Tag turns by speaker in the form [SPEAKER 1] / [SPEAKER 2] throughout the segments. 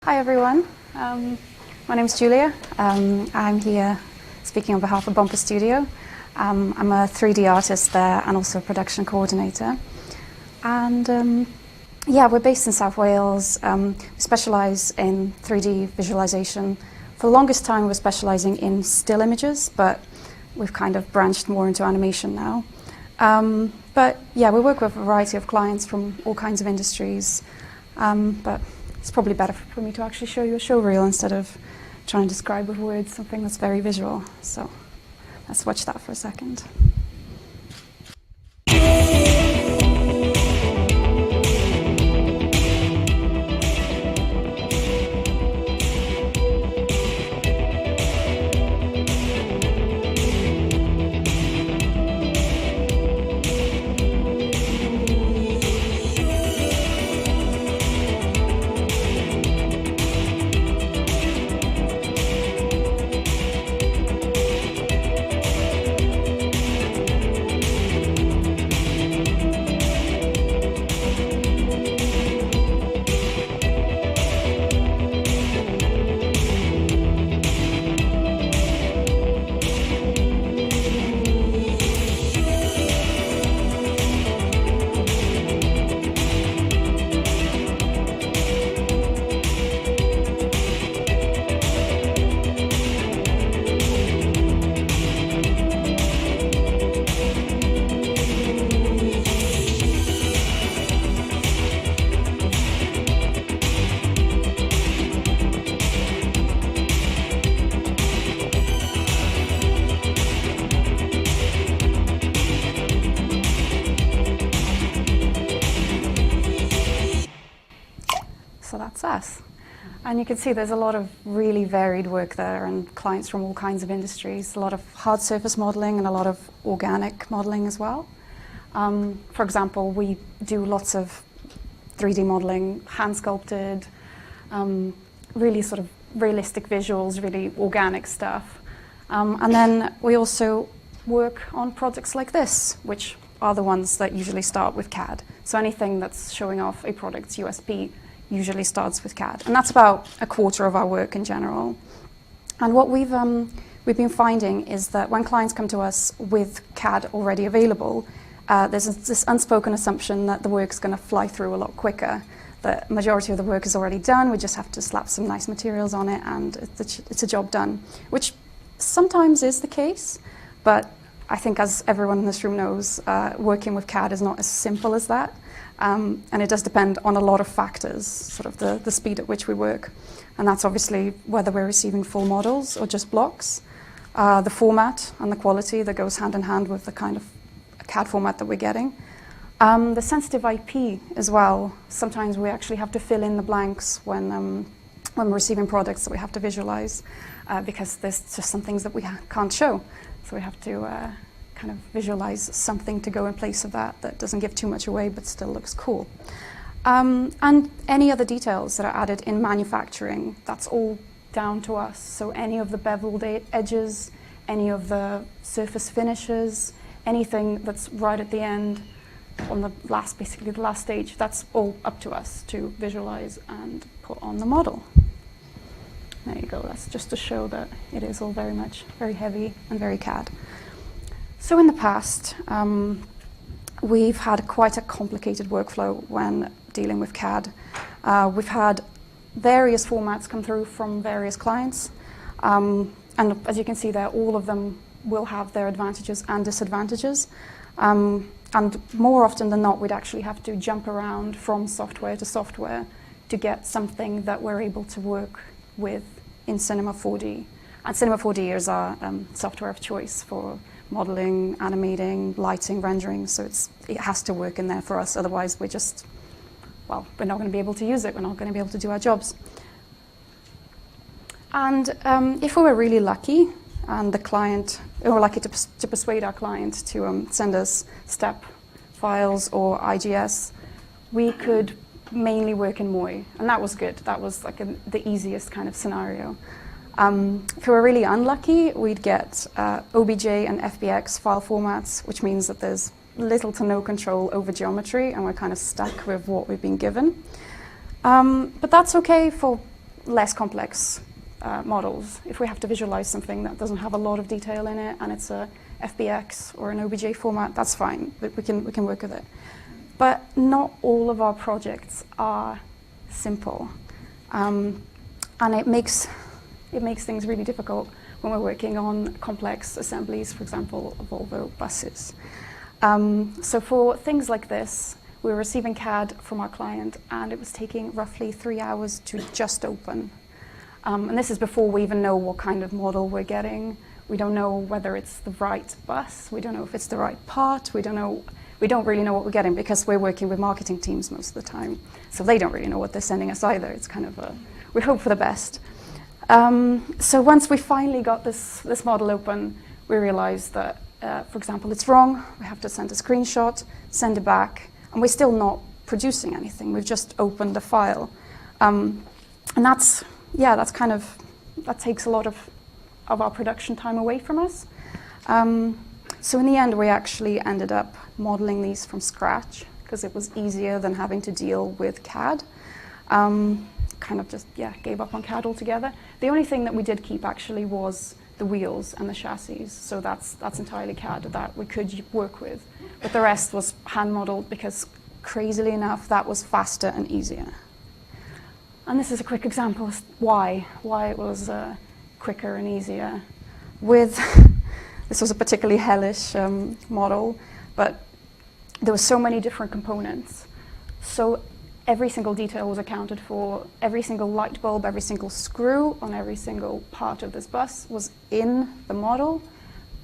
[SPEAKER 1] Hi everyone, my name is Julia. I'm here speaking on behalf of Bomper Studio. I'm a 3D artist there and also a production coordinator. And yeah, we're based in South Wales. We specialise in 3D visualisation. For the longest time we're specialising in still images, but we've kind of branched more into animation now. But yeah, we work with a variety of clients from all kinds of industries. But it's probably better for me to actually show you a show reel instead of trying to describe with words something that's very visual. So let's watch that for a second. So that's us. And you can see there's a lot of really varied work there and clients from all kinds of industries, a lot of hard surface modeling and a lot of organic modeling as well. For example, we do lots of 3D modeling, hand sculpted, really sort of realistic visuals, really organic stuff. And then we also work on projects like this, which are the ones that usually start with CAD. So anything that's showing off a product's USP usually starts with CAD. And that's about a quarter of our work in general. And what we've been finding is that when clients come to us with CAD already available, there's this unspoken assumption that the work's going to fly through a lot quicker. The majority of the work is already done, we just have to slap some nice materials on it and it's a job done, which sometimes is the case, but I think as everyone in this room knows, working with CAD is not as simple as that. And it does depend on a lot of factors, sort of the speed at which we work. And that's obviously whether we're receiving full models or just blocks, the format and the quality that goes hand in hand with the kind of CAD format that we're getting. The sensitive IP as well. Sometimes we actually have to fill in the blanks when we're receiving products that we have to visualize because there's just some things that we can't show. So we have to kind of visualize something to go in place of that doesn't give too much away but still looks cool. And any other details that are added in manufacturing, that's all down to us. So any of the beveled edges, any of the surface finishes, anything that's right at the end on the basically the last stage, that's all up to us to visualize and put on the model. There you go, that's just to show that it is all very heavy and very CAD. So in the past, we've had quite a complicated workflow when dealing with CAD. We've had various formats come through from various clients. And as you can see there, all of them will have their advantages and disadvantages. And more often than not, we'd actually have to jump around from software to software to get something that we're able to work with in Cinema 4D. And Cinema 4D is our software of choice for modeling, animating, lighting, rendering, so it has to work in there for us, otherwise we're not going to be able to use it, we're not going to be able to do our jobs. And if we were really lucky, and we were lucky to persuade our client to send us STEP files or IGS, we could mainly work in MOI, and that was good. That was like the easiest kind of scenario. If we were really unlucky, we'd get OBJ and FBX file formats, which means that there's little to no control over geometry, and we're kind of stuck with what we've been given. But that's okay for less complex models. If we have to visualize something that doesn't have a lot of detail in it and it's a FBX or an OBJ format, that's fine, but we can work with it. But not all of our projects are simple. And it makes things really difficult when we're working on complex assemblies, for example, Volvo buses. So for things like this, we were receiving CAD from our client, and it was taking roughly 3 hours to just open. And this is before we even know what kind of model we're getting. We don't know whether it's the right bus. We don't know if it's the right part. We don't really know what we're getting because we're working with marketing teams most of the time. So they don't really know what they're sending us either. It's kind of we hope for the best. So once we finally got this model open, we realized that, for example, it's wrong. We have to send a screenshot, send it back, and we're still not producing anything. We've just opened the file. And that takes a lot of our production time away from us. So in the end, we actually ended up modeling these from scratch because it was easier than having to deal with CAD. Kind of just, gave up on CAD altogether. The only thing that we did keep actually was the wheels and the chassis. So that's entirely CAD that we could work with. But the rest was hand modeled because, crazily enough, that was faster and easier. And this is a quick example of why it was quicker and easier. This was a particularly hellish model, but there were so many different components. So every single detail was accounted for. Every single light bulb, every single screw on every single part of this bus was in the model.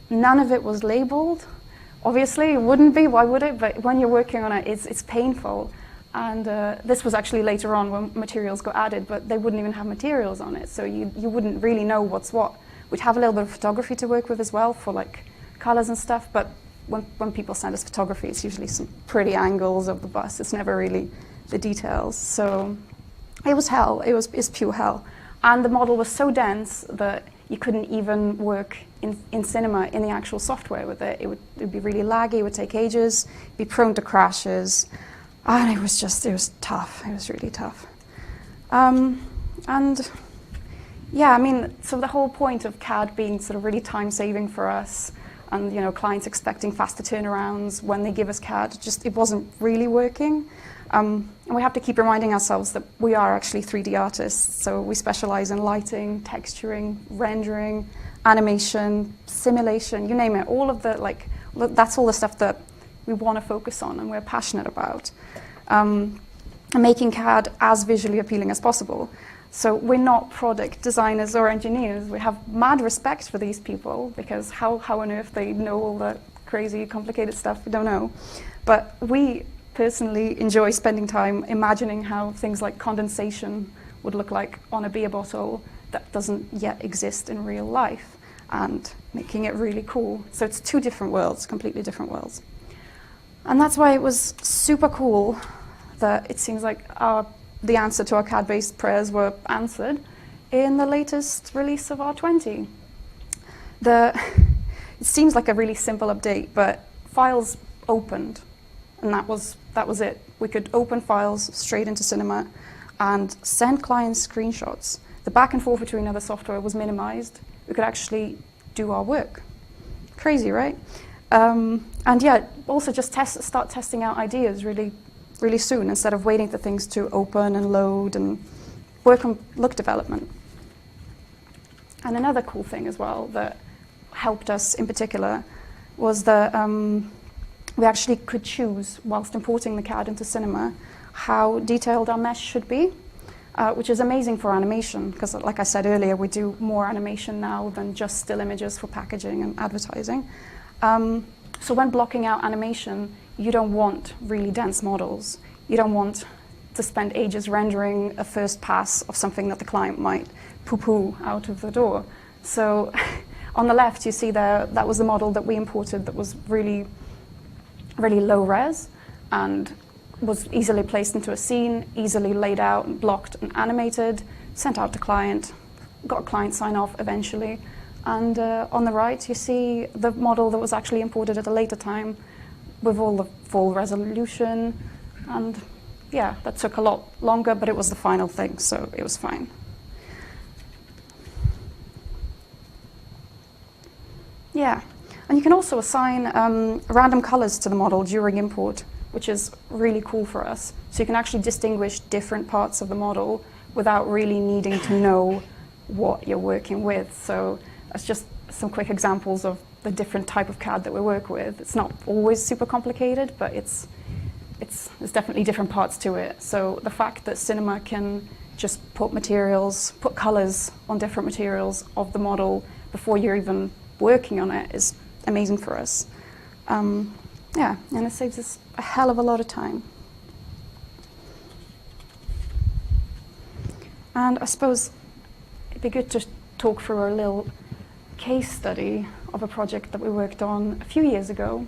[SPEAKER 1] None of it was labeled. Obviously, it wouldn't be. Why would it? But when you're working on it, it's painful. And this was actually later on when materials got added, but they wouldn't even have materials on it, so you wouldn't really know what's what. We'd have a little bit of photography to work with as well for like colors and stuff, but when people send us photography, it's usually some pretty angles of the bus. It's never really the details. So it was hell. It's pure hell. And the model was so dense that you couldn't even work in cinema in the actual software with it. It would be really laggy, it would take ages, be prone to crashes. And it was tough. It was really tough. So the whole point of CAD being sort of really time-saving for us, and clients expecting faster turnarounds when they give us CAD, it wasn't really working. And we have to keep reminding ourselves that we are actually 3D artists, so we specialize in lighting, texturing, rendering, animation, simulation, you name it. All of that's all the stuff that we want to focus on and we're passionate about. And making CAD as visually appealing as possible. So we're not product designers or engineers. We have mad respect for these people because how on earth they know all that crazy, complicated stuff, we don't know. But we personally enjoy spending time imagining how things like condensation would look like on a beer bottle that doesn't yet exist in real life and making it really cool. So it's two different worlds, completely different worlds. And that's why it was super cool that it seems like the answer to our CAD-based prayers were answered in the latest release of R20. It seems like a really simple update, but files opened, and that was it. We could open files straight into Cinema and send clients screenshots. The back and forth between other software was minimized. We could actually do our work. Crazy, right? Also just start testing out ideas really soon instead of waiting for things to open and load and work on look development. And another cool thing as well that helped us in particular was that we actually could choose, whilst importing the CAD into Cinema, how detailed our mesh should be, which is amazing for animation, because like I said earlier, we do more animation now than just still images for packaging and advertising. So when blocking out animation, you don't want really dense models. You don't want to spend ages rendering a first pass of something that the client might poo-poo out of the door. So on the left, you see there, that was the model that we imported that was really, really low res and was easily placed into a scene, easily laid out and blocked and animated, sent out to client, got client sign off eventually. And on the right, you see the model that was actually imported at a later time with all the full resolution. And yeah, that took a lot longer, but it was the final thing, so it was fine. Yeah, and you can also assign random colors to the model during import, which is really cool for us. So you can actually distinguish different parts of the model without really needing to know what you're working with. So that's just some quick examples of the different type of CAD that we work with. It's not always super complicated, but there's definitely different parts to it. So the fact that Cinema can just put colors on different materials of the model before you're even working on it is amazing for us. Yeah, and it saves us a hell of a lot of time. And I suppose it'd be good to talk through a little case study of a project that we worked on a few years ago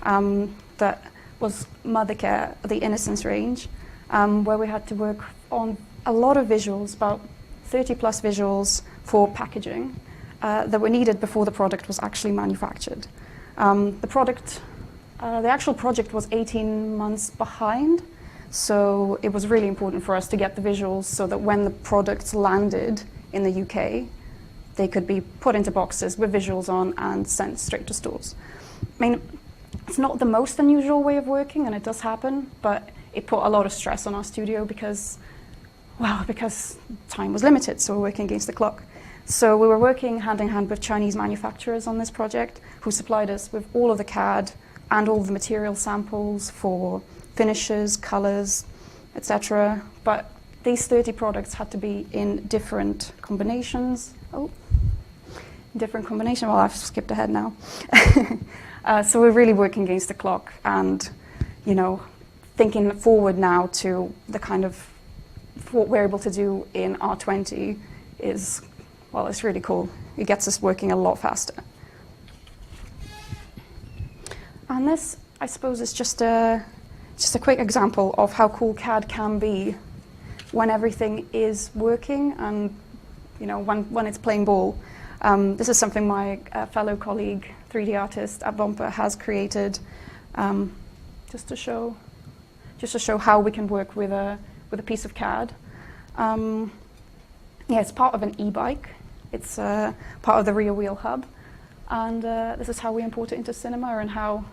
[SPEAKER 1] that was Mother Care, the Innocence range, where we had to work on a lot of visuals, about 30 plus visuals for packaging that were needed before the product was actually manufactured. The actual project was 18 months behind, so it was really important for us to get the visuals so that when the products landed in the UK, they could be put into boxes with visuals on and sent straight to stores. I mean, it's not the most unusual way of working, and it does happen, but it put a lot of stress on our studio because time was limited, so we're working against the clock. So we were working hand in hand with Chinese manufacturers on this project who supplied us with all of the CAD and all of the material samples for finishes, colors, etc. But these 30 products had to be in different combinations. Well, I've skipped ahead now. So we're really working against the clock and, thinking forward now to the kind of what we're able to do in R20 is, well, it's really cool. It gets us working a lot faster. And this, I suppose, is just a quick example of how cool CAD can be when everything is working and, when it's playing ball. This is something my fellow colleague, 3D artist at Bomper, has created just to show how we can work with a piece of CAD. It's part of an e-bike. It's part of the rear wheel hub. And this is how we import it into Cinema, and how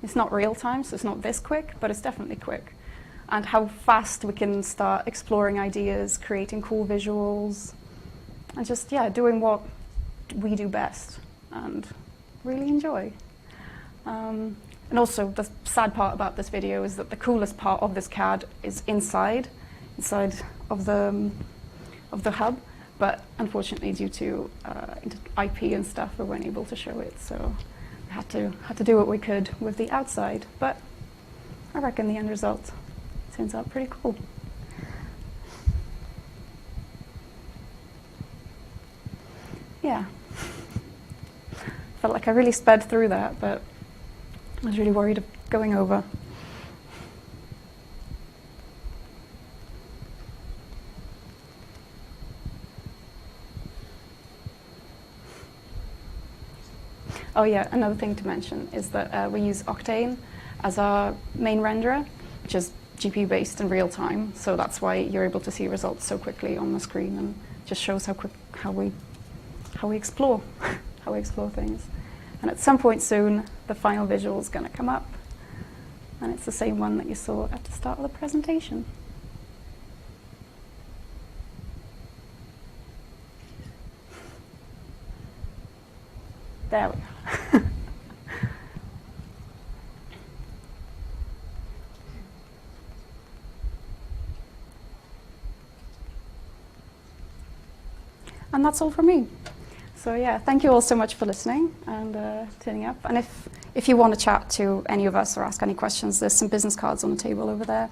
[SPEAKER 1] it's not real time, so it's not this quick, but it's definitely quick. And how fast we can start exploring ideas, creating cool visuals, and just, doing what we do best and really enjoy. And also, the sad part about this video is that the coolest part of this CAD is inside of the hub, but unfortunately, due to IP and stuff, we weren't able to show it. So we had to do what we could with the outside. But I reckon the end result turns out pretty cool. Yeah. Felt like I really sped through that, but I was really worried of going over. Oh yeah, another thing to mention is that we use Octane as our main renderer, which is GPU-based and real-time, so that's why you're able to see results so quickly on the screen, and just shows how we explore things. And at some point soon, the final visual is going to come up, and it's the same one that you saw at the start of the presentation. There we go. And that's all from me. So yeah, thank you all so much for listening and turning up. And if you want to chat to any of us or ask any questions, there's some business cards on the table over there.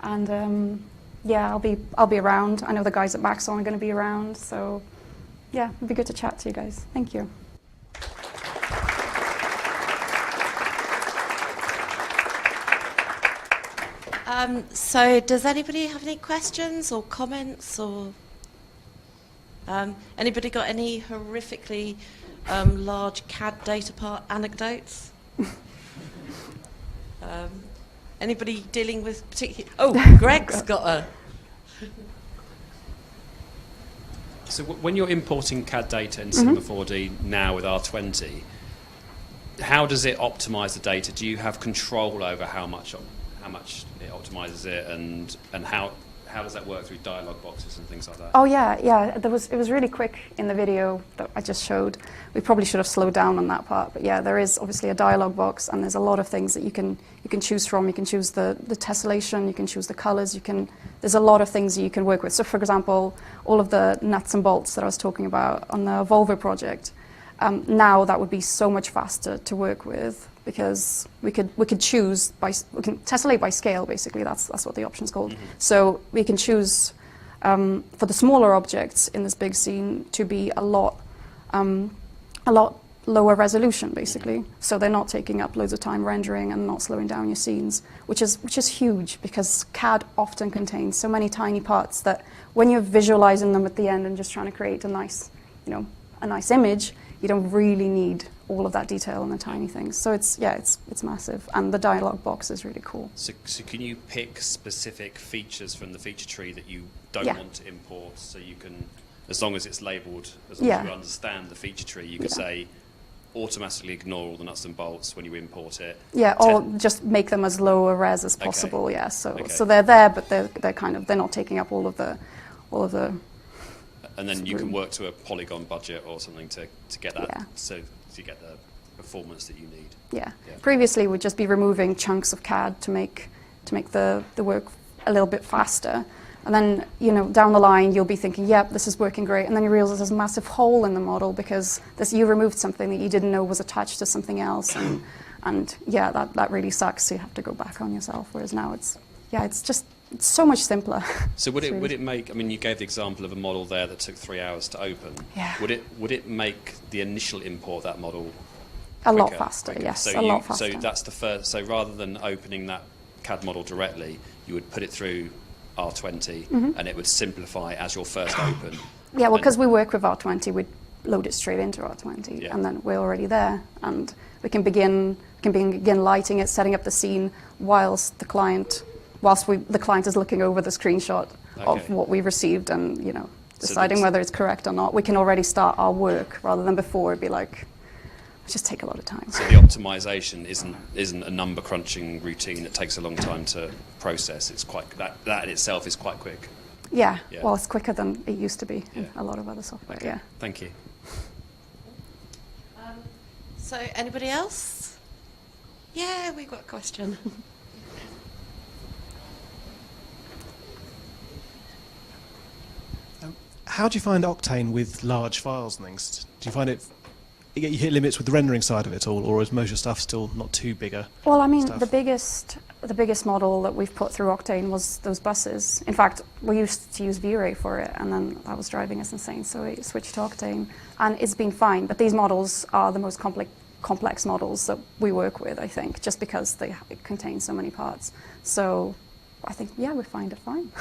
[SPEAKER 1] And yeah, I'll be around. I know the guys at Maxon are going to be around. So yeah, it'd be good to chat to you guys. Thank you.
[SPEAKER 2] So does anybody have any questions or comments, or anybody got any horrifically large CAD data part anecdotes? Anybody dealing with particular? Oh, Greg's got a.
[SPEAKER 3] So when you're importing CAD data in Cinema 4D now with R20, how does it optimize the data? Do you have control over how much it optimizes it, and how does that work through dialog boxes and things like that?
[SPEAKER 1] Oh yeah, yeah. It was really quick in the video that I just showed. We probably should have slowed down on that part, but yeah, there is obviously a dialog box, and there's a lot of things that you can choose from. You can choose the tessellation, you can choose the colors, there's a lot of things that you can work with. So for example, all of the nuts and bolts that I was talking about on the Volvo project, now that would be so much faster to work with, because we could choose we can tessellate by scale, basically. That's what the option's called.
[SPEAKER 3] Mm-hmm.
[SPEAKER 1] So we can choose for the smaller objects in this big scene to be a lot lower resolution, basically.
[SPEAKER 3] Mm-hmm.
[SPEAKER 1] So they're not taking up loads of time rendering and not slowing down your scenes, which is huge, because CAD often contains so many tiny parts that when you're visualizing them at the end and just trying to create a nice image, you don't really need all of that detail in the tiny things. So it's massive, and the dialog box is really cool.
[SPEAKER 3] So can you pick specific features from the feature tree that you don't want to import? So you can, as long as it's labelled, as long as you understand the feature tree, you can say automatically ignore all the nuts and bolts when you import it.
[SPEAKER 1] Yeah, or just make them as low a res as possible.
[SPEAKER 3] Okay.
[SPEAKER 1] Yeah, so they're there, but they're not taking up all of the.
[SPEAKER 3] And then you can work to a polygon budget or something to get that.
[SPEAKER 1] Yeah.
[SPEAKER 3] So you get the performance that you need.
[SPEAKER 1] Yeah. Previously, we'd just be removing chunks of CAD to make the work a little bit faster. And then, down the line, you'll be thinking, yep, this is working great. And then you realize there's a massive hole in the model because you removed something that you didn't know was attached to something else. And that really sucks. So you have to go back on yourself. Whereas now it's so much simpler.
[SPEAKER 3] So would it make, I mean, you gave the example of a model there that took 3 hours to open.
[SPEAKER 1] Yeah.
[SPEAKER 3] Would it make the initial import of that model
[SPEAKER 1] a lot faster, yes, a lot faster.
[SPEAKER 3] So that's the first, so rather than opening that CAD model directly, you would put it through R20 and it would simplify as your first open.
[SPEAKER 1] Yeah, well, because we work with R20, we'd load it straight into R20 and then we're already there, and we can begin lighting it, setting up the scene whilst the client is looking over the screenshot of what we received and deciding whether it's correct or not. We can already start our work rather than before it'd be like, just take a lot of time. So
[SPEAKER 3] the optimization isn't a number crunching routine that takes a long time to process. It's quite that in itself is quite quick.
[SPEAKER 1] Yeah. Well, it's quicker than it used to be in a lot of other software.
[SPEAKER 3] Okay.
[SPEAKER 1] Yeah.
[SPEAKER 3] Thank you.
[SPEAKER 2] So anybody else? Yeah, we've got a question.
[SPEAKER 4] How do you find Octane with large files and things? Do you find you hit limits with the rendering side of it all, or is most of your stuff still not too bigger?
[SPEAKER 1] Well, I mean,
[SPEAKER 4] stuff?
[SPEAKER 1] the biggest model that we've put through Octane was those buses. In fact, we used to use V-Ray for it, and then that was driving us insane, so we switched to Octane, and it's been fine. But these models are the most complex models that we work with, I think, just because it contains so many parts. So I think, we find it fine.